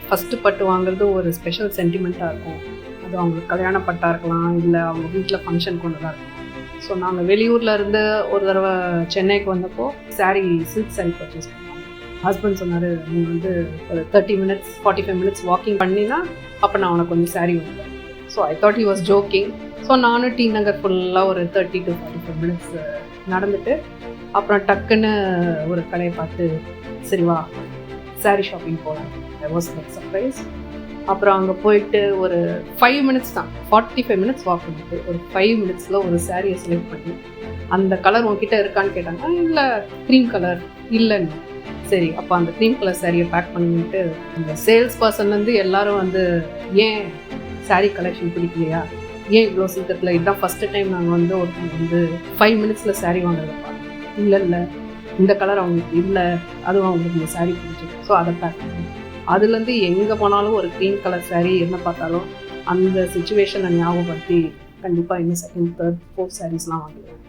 First பட்டு வாங்குறது ஒரு ஸ்பெஷல் சென்டிமெண்ட்டாக இருக்கும். அது அவங்களுக்கு கல்யாண பட்டாக இருக்கலாம், இல்லை அவங்க வீட்டில் ஃபங்க்ஷன் கொண்டு தான் இருக்கும். ஸோ நாங்கள் வெளியூரில் இருந்து ஒரு தடவை சென்னைக்கு வந்தப்போ சில்க் சாரீ பர்ச்சேஸ் பண்ணோம். ஹஸ்பண்ட் சொன்னார், நீங்கள் வந்து ஒரு 30 minutes 45 minutes வாக்கிங் பண்ணினா அப்போ நான் உனக்கு கொஞ்சம் சாரீ வந்தேன். So I thought he was joking. So நானும் டி நகர் ஃபுல்லாக ஒரு 30 to 45 minutes நடந்துட்டு அப்புறம் டக்குன்னு ஒரு கடையை பார்த்து சரி வா சாரீ ஷாப்பிங் போகலாம். I was like surprise. அப்புறம் அங்கே போயிட்டு ஒரு 5 minutes தான், 45 minutes வாக் பண்ணிட்டு ஒரு 5 minutesல ஒரு சாரியை செலக்ட் பண்ணி அந்த கலர் உங்ககிட்ட இருக்கான்னு கேட்டாங்க. இல்லை க்ரீம் கலர் இல்லைன்னு. சரி அப்போ அந்த க்ரீம் கலர் சாரியை பேக் பண்ணிட்டு இந்த சேல்ஸ் பர்சன்லேருந்து எல்லாரும் வந்து ஏன் சாரீ கலெக்ஷன் பிடிக்கலையா, ஏன் இவ்வளோ சீக்கிரத்தில், இதுதான் ஃபஸ்ட்டு டைம் நாங்கள் வந்து ஒருத்தவங்க வந்து 5 minutesல சாரீ வாங்குறதுப்பா, இல்லை இந்த கலர் அவங்களுக்கு இல்லை, அதுவும் அவங்களுக்கு இந்த சாரீ பிடிச்சிருக்கு, ஸோ அதை பேக் பண்ணி அதுலேருந்து எங்கே போனாலும் ஒரு க்ரீன் கலர் சாரீ என்ன பார்த்தாலும் அந்த சுச்சுவேஷனை ஞாபகப்படுத்தி கண்டிப்பாக இன்னும் செகண்ட், தேர்ட், ஃபோர்த் சாரீஸ்லாம் வாங்குவேன்.